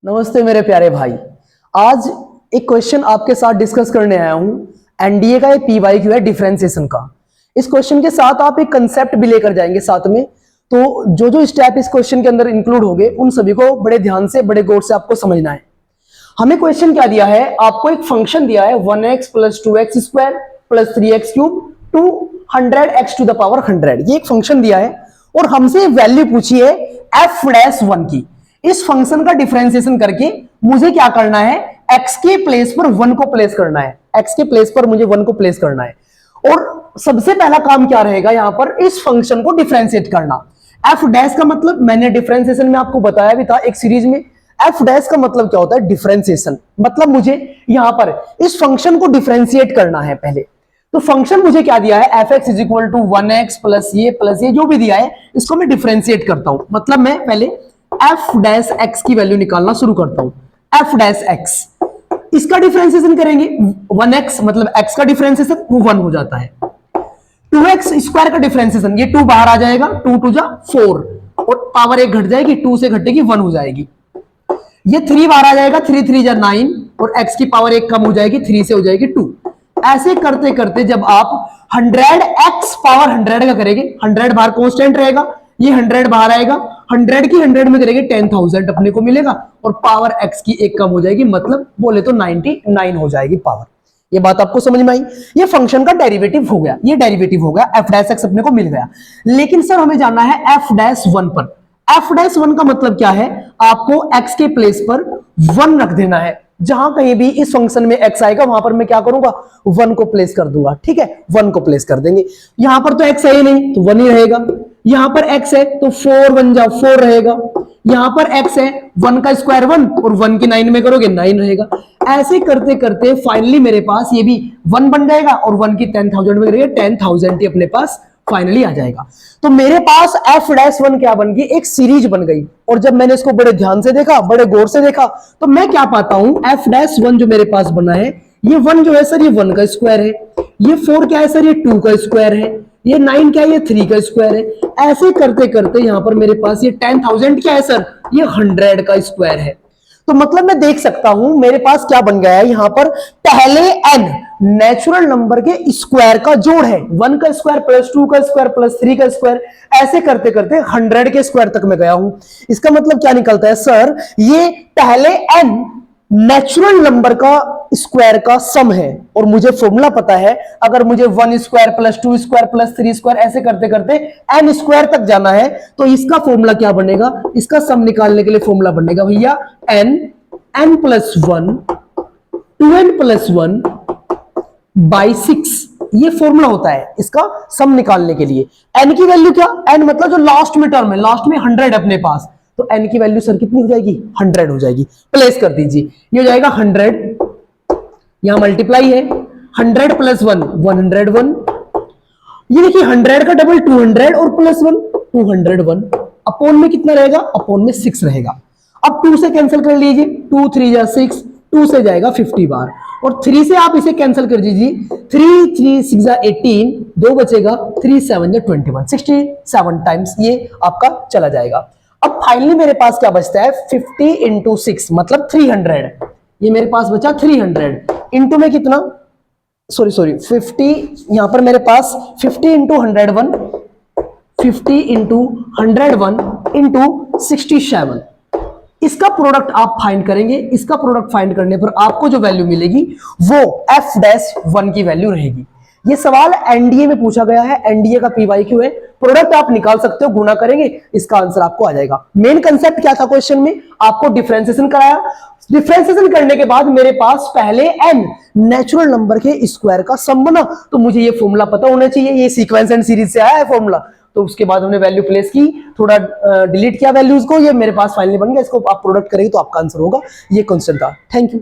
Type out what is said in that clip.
नमस्ते मेरे प्यारे भाई। आज एक क्वेश्चन आपके साथ डिस्कस करने आया हूं। एनडीए का एक पीवाईक्यू है डिफरेंशिएशन का। इस क्वेश्चन के साथ आप एक कंसेप्ट भी लेकर जाएंगे साथ में। तो जो जो स्टेप इस क्वेश्चन के अंदर इंक्लूड होंगे उन सभी को बड़े ध्यान से बड़े गौर से आपको समझना है। हमें क्वेश्चन क्या दिया है, आपको एक फंक्शन दिया है 1x plus 2x square plus 3x cube to 100x to the power 100। ये एक फंक्शन दिया है और हमसे वैल्यू पूछी है f'1 की। इस फंक्शन का डिफरेंशिएशन करके मुझे क्या करना है, x के प्लेस पर 1 को प्लेस करना है। x के प्लेस पर मुझे 1 को प्लेस करना है और सबसे पहला काम क्या रहेगा यहां पर, इस फंक्शन को डिफरेंशिएट करना। f डैश का मतलब मैंने डिफरेंशिएशन में आपको बताया भी था एक सीरीज में। f डैश का मतलब क्या होता है, डिफरेंशिएशन। मतलब मुझे यहां पर इस फंक्शन को डिफरेंशिएट करना है पहले। तो फंक्शन मुझे क्या दिया है, f(x = 1x प्लस ये जो भी दिया है इसको मैं डिफरेंशिएट करता हूं। मतलब मैं पहले f'(x) की वैल्यू निकालना शुरू करता हूं। f'(x) इसका डिफरेंशिएशन करेंगे 1x, मतलब x का डिफरेंशिएशन वो 1 हो जाता है। 2x स्क्वायर का डिफरेंशिएशन, ये 2 बाहर आ जाएगा, 2 2 जा 4 और पावर 1 घट जाएगी, 2 से घटेगी 1 हो जाएगी। ये 3 बाहर आ जाएगा, 3 3 जा 9 और x की पावर 1 कम हो जाएगी, 3 से हो जाएगी 2। ऐसे करते करते जब आप 100x पावर 100 का करेंगे, 100 बाहर कांस्टेंट रहेगा, ये 100 बाहर आएगा, 100 की 100 में करेंगे 10,000 अपने को मिलेगा और पावर x की 1 कम हो जाएगी, मतलब बोले तो 99 हो जाएगी पावर। ये बात आपको समझ में आई। ये फंक्शन का डेरिवेटिव हो गया, ये डेरिवेटिव हो गया, f'(x) अपने को मिल गया। लेकिन सर हमें जानना है f'1 पर। f'1 का मतलब क्या है, आपको x के प्लेस पर 1 रख देना है। जहां कहीं भी इस फंक्शन में x आएगा वहां पर मैं क्या करूंगा, 1 को प्लेस कर दूंगा। ठीक है, 1 को प्लेस कर देंगे। यहां पर तो x है ही नहीं तो 1 ही रहेगा। यहां पर x है तो 4 1 जा 4 रहेगा। यहां पर x है, 1 का स्क्वायर 1 और 1 की 9 में करोगे 9 रहेगा। ऐसे करते करते फाइनली मेरे पास ये भी 1 बन जाएगा और 1 की 10,000 में करेंगे 10,000 ही अपने पास फाइनली आ जाएगा। तो मेरे पास f'1 क्या बन गई, एक सीरीज बन गई। और जब मैंने इसको बड़े ध्यान से देखा, बड़े गौर से देखा, तो मैं क्या पाता हूं, f'1 जो मेरे पास बना है, ये 1 जो है सर ये 1 का स्क्वायर है, ये 4 क्या है सर ये 2 का स्क्वायर है, ये 9 क्या है ये 3 का स्क्वायर है। ऐसे करते करते यहां पर मेरे पास ये 10,000 क्या है सर, ये 100 का स्क्वायर है। तो मतलब मैं देख सकता हूं मेरे पास क्या बन गया है, यहां पर पहले n नेचुरल नंबर के स्क्वायर का जोड़ है। 1 का स्क्वायर प्लस 2 का स्क्वायर प्लस 3 का स्क्वायर, ऐसे करते करते 100 के स्क्वायर तक मैं गया हूं। इसका मतलब क्या निकलता है सर, ये पहले n नेचुरल नंबर का स्क्वायर का सम है। और मुझे फॉर्मूला पता है, अगर मुझे 1 square plus 2 square plus 3 square ऐसे करते करते n स्क्वायर तक जाना है, तो इसका फॉर्मूला क्या बनेगा, इसका सम निकालने के लिए फॉर्मूला बनेगा भैया n plus 1 2n plus 1 by 6। ये फॉर्मूला होता है इसका सम निकालने के लिए। n की वैल्यू क्या, n मतलब जो लास्ट में टर्म है, लास्ट में 100 अपने पास, तो n की वैल्यू सर कितनी हो जाएगी, 100 हो जाएगी। प्लेस कर दीजिए, ये हो जाएगा 100, यहां मल्टीप्लाई है, 100 प्लस 1 101, ये देखिए 100 का डबल 200 और प्लस 1 201, अपॉन में कितना रहेगा, अपॉन में 6 रहेगा। अब 2 से कैंसिल कर लीजिए, 2 3 जा 6, 2 से जाएगा 50 बार और 3 से आप इसे कैंसिल कर दीजिए, 3 3 6 जा 18, 2 बचेगा, 3 7 जा 21, 67 टाइम्स ये आपका चला जाएगा। अब फाइनली मेरे पास क्या बचता है, 50 इंटू 6 मतलब 300। ये मेरे पास बचा 300 इंटू में कितना, सॉरी 50, यहां पर मेरे पास 50 इंटू 101, 50 इंटू 101 इंटू 67। इसका प्रोडक्ट आप फाइंड करेंगे। इसका प्रोडक्ट फाइंड करने पर आपको जो वैल्यू मिलेगी वो f'1 की वैल्यू रहेगी। ये सवाल एनडीए में पूछा गया है, एनडीए का पीवाईक्यू है। प्रोडक्ट आप निकाल सकते हो, गुणा करेंगे इसका आंसर आपको आ जाएगा। मेन कंसेप्ट क्या था क्वेश्चन में, आपको डिफरेंशिएशन कराया। डिफरेंशिएशन करने के बाद मेरे पास पहले n नेचुरल नंबर के स्क्वायर का सम बना, तो मुझे ये फॉर्मूला पता होना चाहिए, ये सीक्वेंस एंड सीरीज से आया है फॉर्मूला। तो उसके बाद हमने वैल्यू प्लेस की, थोड़ा डिलीट किया वैल्यूज को, ये मेरे पास फाइनली बन गया। इसको आप प्रोडक्ट करेंगे तो आपका आंसर होगा। ये कांस्टेंट था। Thank you.